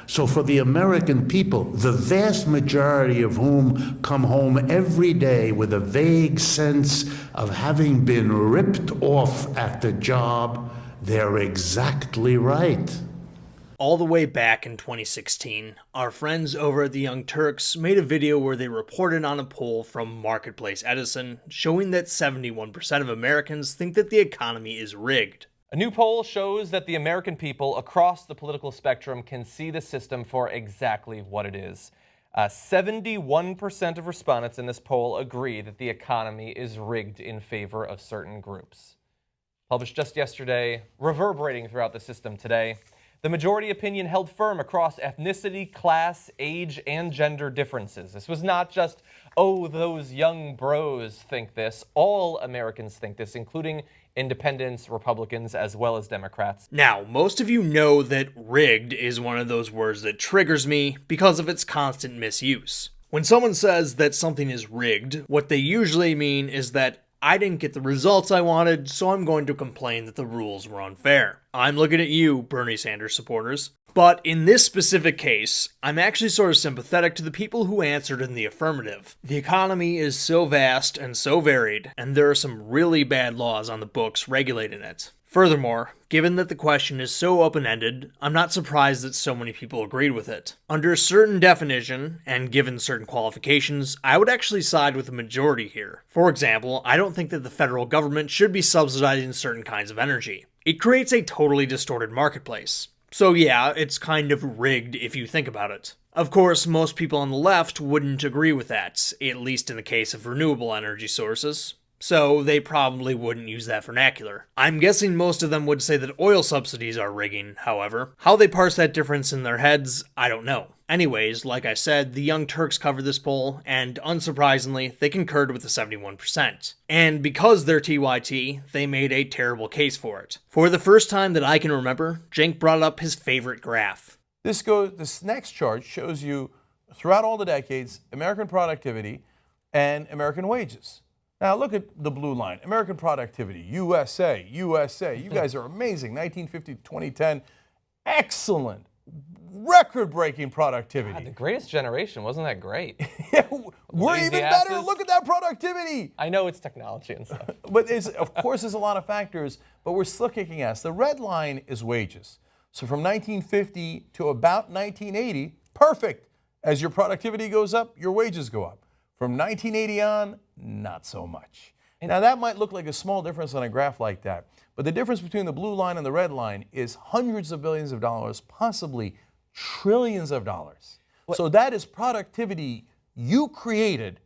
So for the American people, the vast majority of whom come home every day with a vague sense of having been ripped off at the job, they're exactly right. All the way back in 2016, our friends over at the Young Turks made a video where they reported on a poll from Marketplace Edison showing that 71% of Americans think that the economy is rigged. A new poll shows that the American people across the political spectrum can see the system for exactly what it is. 71% of respondents in this poll agree that the economy is rigged in favor of certain groups. Published just yesterday, reverberating throughout the system today, the majority opinion held firm across ethnicity, class, age, and gender differences. This was not just, oh, those young bros think this. All Americans think this, including independents, Republicans, as well as Democrats. Now, most of you know that rigged is one of those words that triggers me because of its constant misuse. When someone says that something is rigged, what they usually mean is that I didn't get the results I wanted, so I'm going to complain that the rules were unfair. I'm looking at you, Bernie Sanders supporters. But in this specific case, I'm actually sort of sympathetic to the people who answered in the affirmative. The economy is so vast and so varied, and there are some really bad laws on the books regulating it. Furthermore, given that the question is so open-ended, I'm not surprised that so many people agreed with it. Under a certain definition, and given certain qualifications, I would actually side with the majority here. For example, I don't think that the federal government should be subsidizing certain kinds of energy. It creates a totally distorted marketplace. So yeah, it's kind of rigged if you think about it. Of course, most people on the left wouldn't agree with that, at least in the case of renewable energy sources. So they probably wouldn't use that vernacular. I'm guessing most of them would say that oil subsidies are rigging, however. How they parse that difference in their heads, I don't know. Anyways, like I said, the Young Turks covered this poll, and unsurprisingly, they concurred with the 71%. And because they're TYT, they made a terrible case for it. For the first time that I can remember, Cenk brought up his favorite graph. This next chart shows you, throughout all the decades, American productivity and American wages. Now look at the blue line, American productivity, USA, USA. You guys are amazing, 1950 to 2010, excellent, record-breaking productivity. God, the greatest generation, wasn't that great? Yeah, we're Lazy even asses. better, look at that productivity. I know it's technology and stuff. But of course there's a lot of factors, but we're still kicking ass. The red line is wages. So from 1950 to about 1980, perfect. As your productivity goes up, your wages go up. From 1980 on, not so much. Now that might look like a small difference on a graph like that, but the difference between the blue line and the red line is hundreds of billions of dollars, possibly trillions of dollars. So that is productivity you created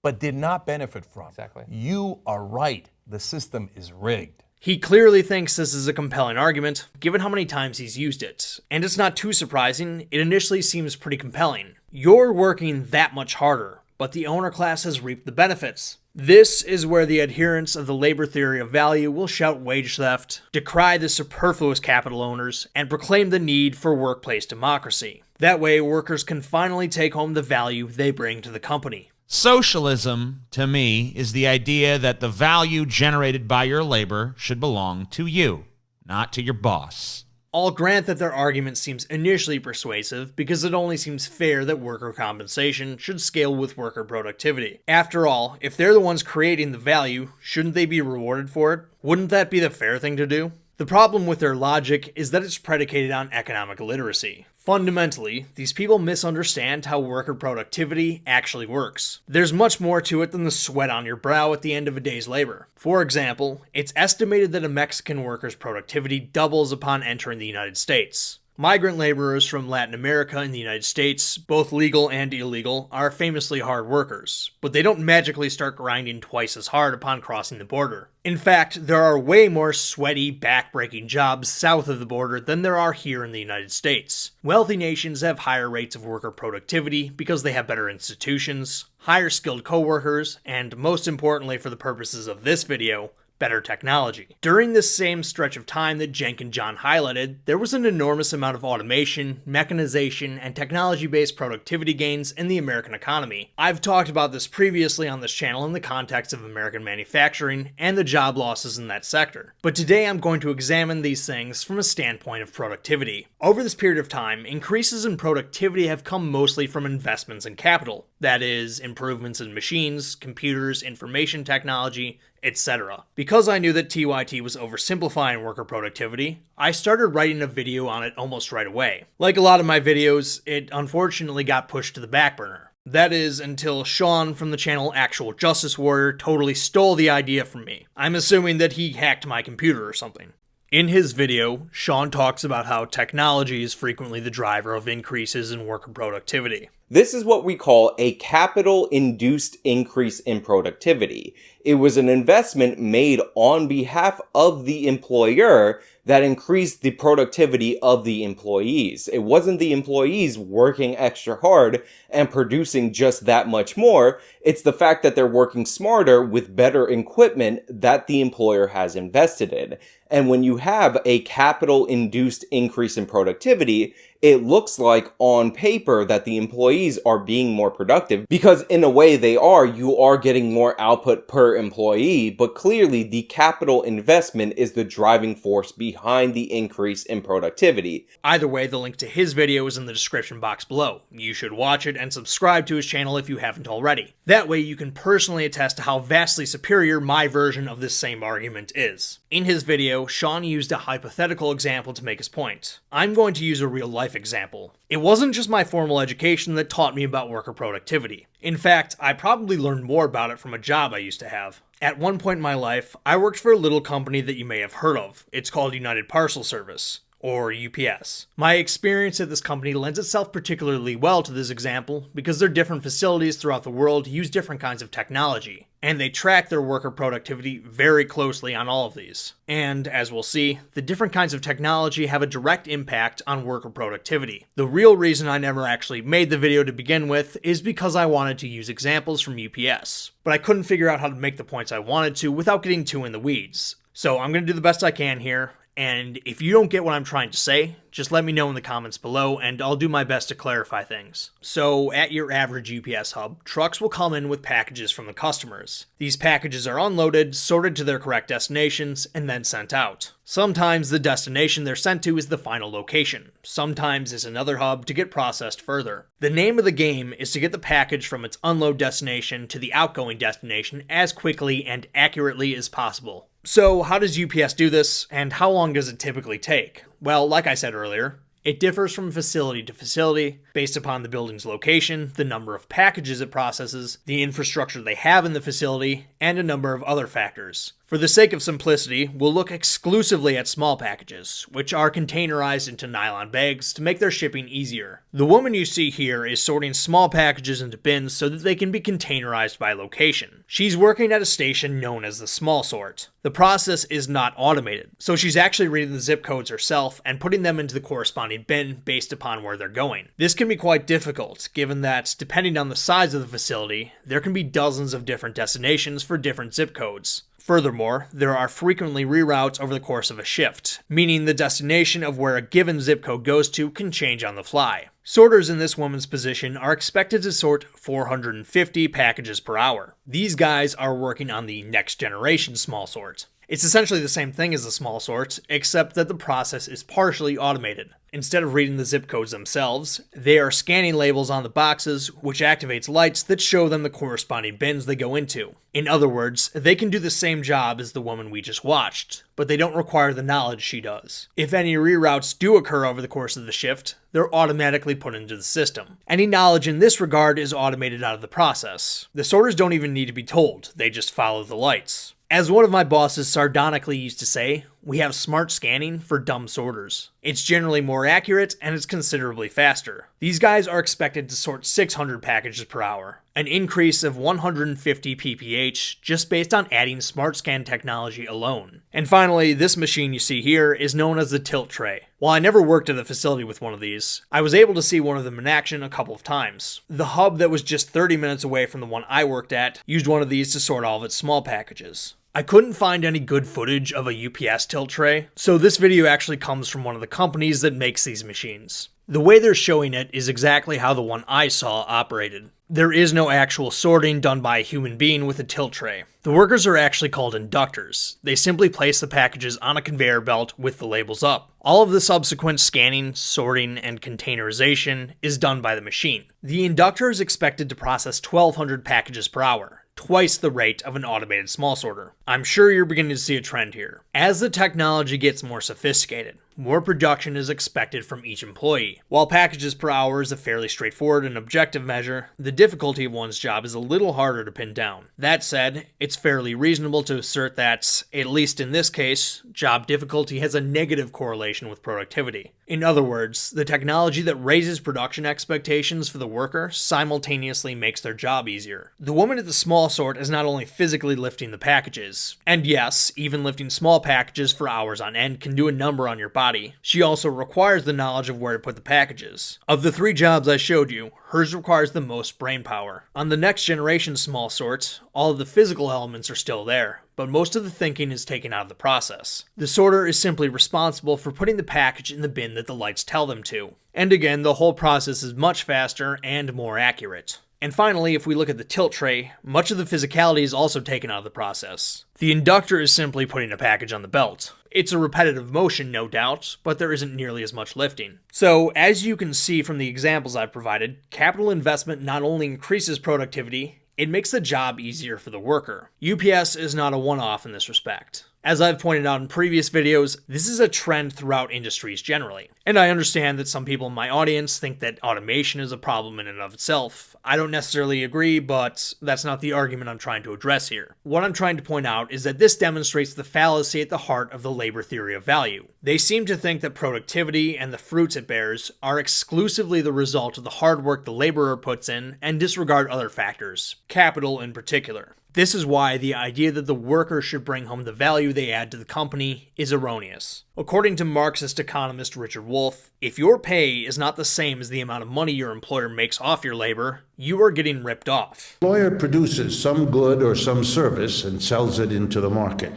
but did not benefit from. Exactly. You are right. The system is rigged. He clearly thinks this is a compelling argument, given how many times he's used it. And it's not too surprising, it initially seems pretty compelling. You're working that much harder, but the owner class has reaped the benefits. This is where the adherents of the labor theory of value will shout wage theft, decry the superfluous capital owners, and proclaim the need for workplace democracy. That way, workers can finally take home the value they bring to the company. Socialism, to me, is the idea that the value generated by your labor should belong to you, not to your boss. I'll grant that their argument seems initially persuasive because it only seems fair that worker compensation should scale with worker productivity. After all, if they're the ones creating the value, shouldn't they be rewarded for it? Wouldn't that be the fair thing to do? The problem with their logic is that it's predicated on economic literacy. Fundamentally, these people misunderstand how worker productivity actually works. There's much more to it than the sweat on your brow at the end of a day's labor. For example, it's estimated that a Mexican worker's productivity doubles upon entering the United States. Migrant laborers from Latin America and the United States, both legal and illegal, are famously hard workers, but they don't magically start grinding twice as hard upon crossing the border. In fact, there are way more sweaty, back-breaking jobs south of the border than there are here in the United States. Wealthy nations have higher rates of worker productivity because they have better institutions, higher skilled co-workers, and most importantly for the purposes of this video, better technology. During this same stretch of time that Cenk and John highlighted, there was an enormous amount of automation, mechanization, and technology-based productivity gains in the American economy. I've talked about this previously on this channel in the context of American manufacturing and the job losses in that sector. But today I'm going to examine these things from a standpoint of productivity. Over this period of time, increases in productivity have come mostly from investments in capital. That is, improvements in machines, computers, information technology, etc. Because I knew that TYT was oversimplifying worker productivity, I started writing a video on it almost right away. Like a lot of my videos, it unfortunately got pushed to the back burner. That is, until Sean from the channel Actual Justice Warrior totally stole the idea from me. I'm assuming that he hacked my computer or something. In his video, Sean talks about how technology is frequently the driver of increases in worker productivity. This is what we call a capital-induced increase in productivity. It was an investment made on behalf of the employer that increased the productivity of the employees. It wasn't the employees working extra hard and producing just that much more. It's the fact that they're working smarter with better equipment that the employer has invested in. And when you have a capital-induced increase in productivity, it looks like on paper that the employees are being more productive because in a way they are. You are getting more output per employee, but clearly the capital investment is the driving force behind the increase in productivity. Either way, the link to his video is in the description box below. You should watch it and subscribe to his channel if you haven't already. That way you can personally attest to how vastly superior my version of this same argument is. In his video, Sean used a hypothetical example to make his point. I'm going to use a real-life example. It wasn't just my formal education that taught me about worker productivity. In fact, I probably learned more about it from a job I used to have. At one point in my life, I worked for a little company that you may have heard of. It's called United Parcel Service, or UPS. My experience at this company lends itself particularly well to this example because their different facilities throughout the world use different kinds of technology, and they track their worker productivity very closely on all of these. And, as we'll see, the different kinds of technology have a direct impact on worker productivity. The real reason I never actually made the video to begin with is because I wanted to use examples from UPS, but I couldn't figure out how to make the points I wanted to without getting too in the weeds. So I'm going to do the best I can here, and if you don't get what I'm trying to say, just let me know in the comments below and I'll do my best to clarify things. So at your average UPS hub, trucks will come in with packages from the customers. These packages are unloaded, sorted to their correct destinations, and then sent out. Sometimes the destination they're sent to is the final location. Sometimes it's another hub to get processed further. The name of the game is to get the package from its unload destination to the outgoing destination as quickly and accurately as possible. So how does UPS do this, and how long does it typically take? Well, like I said earlier, it differs from facility to facility based upon the building's location, the number of packages it processes, the infrastructure they have in the facility, and a number of other factors. For the sake of simplicity, we'll look exclusively at small packages, which are containerized into nylon bags to make their shipping easier. The woman you see here is sorting small packages into bins so that they can be containerized by location. She's working at a station known as the small sort. The process is not automated, so she's actually reading the zip codes herself and putting them into the corresponding bin based upon where they're going. This can be quite difficult, given that, depending on the size of the facility, there can be dozens of different destinations for different zip codes. Furthermore, there are frequently reroutes over the course of a shift, meaning the destination of where a given zip code goes to can change on the fly. Sorters in this woman's position are expected to sort 450 packages per hour. These guys are working on the next generation small sort. It's essentially the same thing as the small sort, except that the process is partially automated. Instead of reading the zip codes themselves, they are scanning labels on the boxes, which activates lights that show them the corresponding bins they go into. In other words, they can do the same job as the woman we just watched, but they don't require the knowledge she does. If any reroutes do occur over the course of the shift, they're automatically put into the system. Any knowledge in this regard is automated out of the process. The sorters don't even need to be told, they just follow the lights. As one of my bosses sardonically used to say, we have smart scanning for dumb sorters. It's generally more accurate and it's considerably faster. These guys are expected to sort 600 packages per hour, an increase of 150 pph just based on adding smart scan technology alone. And finally, this machine you see here is known as the tilt tray. While I never worked at a facility with one of these, I was able to see one of them in action a couple of times. The hub that was just 30 minutes away from the one I worked at used one of these to sort all of its small packages. I couldn't find any good footage of a UPS tilt tray, so this video actually comes from one of the companies that makes these machines. The way they're showing it is exactly how the one I saw operated. There is no actual sorting done by a human being with a tilt tray. The workers are actually called inductors. They simply place the packages on a conveyor belt with the labels up. All of the subsequent scanning, sorting, and containerization is done by the machine. The inductor is expected to process 1,200 packages per hour, twice the rate of an automated small sorter. I'm sure you're beginning to see a trend here. As the technology gets more sophisticated, more production is expected from each employee. While packages per hour is a fairly straightforward and objective measure, the difficulty of one's job is a little harder to pin down. That said, it's fairly reasonable to assert that, at least in this case, job difficulty has a negative correlation with productivity. In other words, the technology that raises production expectations for the worker simultaneously makes their job easier. The woman at the small sort is not only physically lifting the packages, and yes, even lifting small packages for hours on end can do a number on your body. She also requires the knowledge of where to put the packages. Of the 3 jobs I showed you, hers requires the most brain power. On the next generation small sorts, all of the physical elements are still there, but most of the thinking is taken out of the process. The sorter is simply responsible for putting the package in the bin that the lights tell them to. And again, the whole process is much faster and more accurate. And finally, if we look at the tilt tray, much of the physicality is also taken out of the process. The inductor is simply putting a package on the belt. It's a repetitive motion, no doubt, but there isn't nearly as much lifting. So, as you can see from the examples I've provided, capital investment not only increases productivity, it makes the job easier for the worker. UPS is not a one-off in this respect. As I've pointed out in previous videos, this is a trend throughout industries generally. And I understand that some people in my audience think that automation is a problem in and of itself. I don't necessarily agree, but that's not the argument I'm trying to address here. What I'm trying to point out is that this demonstrates the fallacy at the heart of the labor theory of value. They seem to think that productivity and the fruits it bears are exclusively the result of the hard work the laborer puts in and disregard other factors, capital in particular. This is why the idea that the worker should bring home the value they add to the company is erroneous. According to Marxist economist Richard Wolff, if your pay is not the same as the amount of money your employer makes off your labor, you are getting ripped off. The employer produces some good or some service and sells it into the market.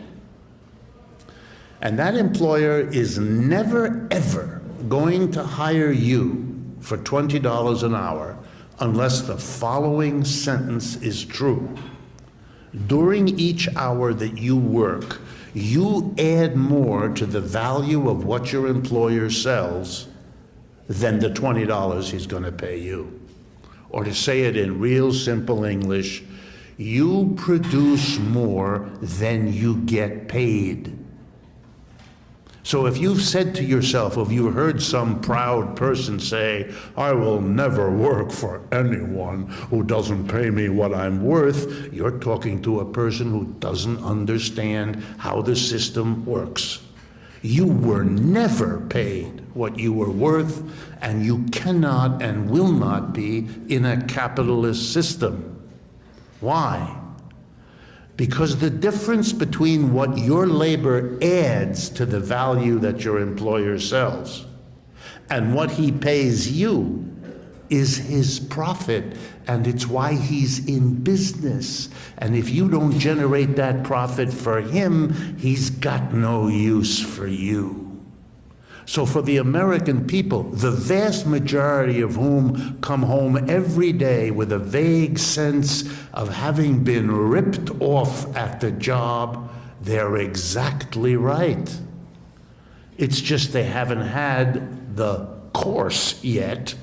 And that employer is never, ever going to hire you for $20 an hour unless the following sentence is true. During each hour that you work, you add more to the value of what your employer sells than the $20 he's going to pay you. Or to say it in real simple English, you produce more than you get paid. So if you've said to yourself, if you've heard some proud person say, I will never work for anyone who doesn't pay me what I'm worth, you're talking to a person who doesn't understand how the system works. You were never paid what you were worth, and you cannot and will not be in a capitalist system. Why? Because the difference between what your labor adds to the value that your employer sells and what he pays you is his profit, and it's why he's in business. And if you don't generate that profit for him, he's got no use for you. So for the American people, the vast majority of whom come home every day with a vague sense of having been ripped off at the job, they're exactly right. It's just they haven't had the course yet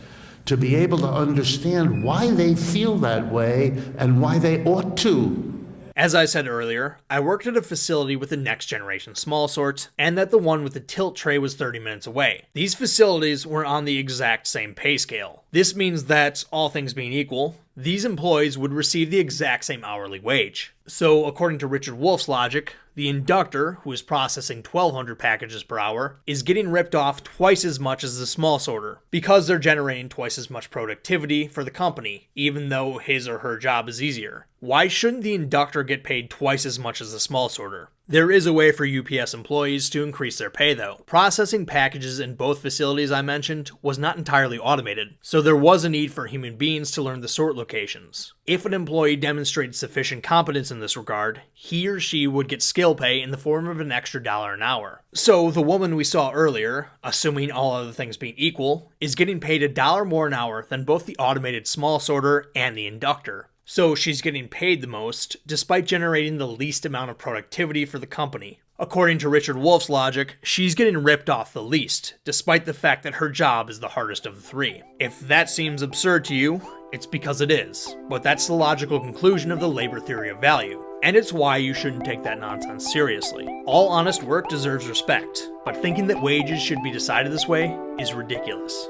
to be able to understand why they feel that way and why they ought to. As I said earlier, I worked at a facility with the next generation small sort, and that the one with the tilt tray was 30 minutes away. These facilities were on the exact same pay scale. This means that, all things being equal, these employees would receive the exact same hourly wage. So, according to Richard Wolff's logic, the inductor, who is processing 1,200 packages per hour, is getting ripped off twice as much as the small sorter, because they're generating twice as much productivity for the company, even though his or her job is easier. Why shouldn't the inductor get paid twice as much as the small sorter? There is a way for UPS employees to increase their pay though. Processing packages in both facilities I mentioned was not entirely automated, so there was a need for human beings to learn the sort locations. If an employee demonstrated sufficient competence in this regard, he or she would get skill pay in the form of an extra $1 an hour. So the woman we saw earlier, assuming all other things being equal, is getting paid $1 more an hour than both the automated small sorter and the inductor. So she's getting paid the most, despite generating the least amount of productivity for the company. According to Richard Wolff's logic, she's getting ripped off the least, despite the fact that her job is the hardest of the three. If that seems absurd to you, it's because it is. But that's the logical conclusion of the labor theory of value. And it's why you shouldn't take that nonsense seriously. All honest work deserves respect, but thinking that wages should be decided this way is ridiculous.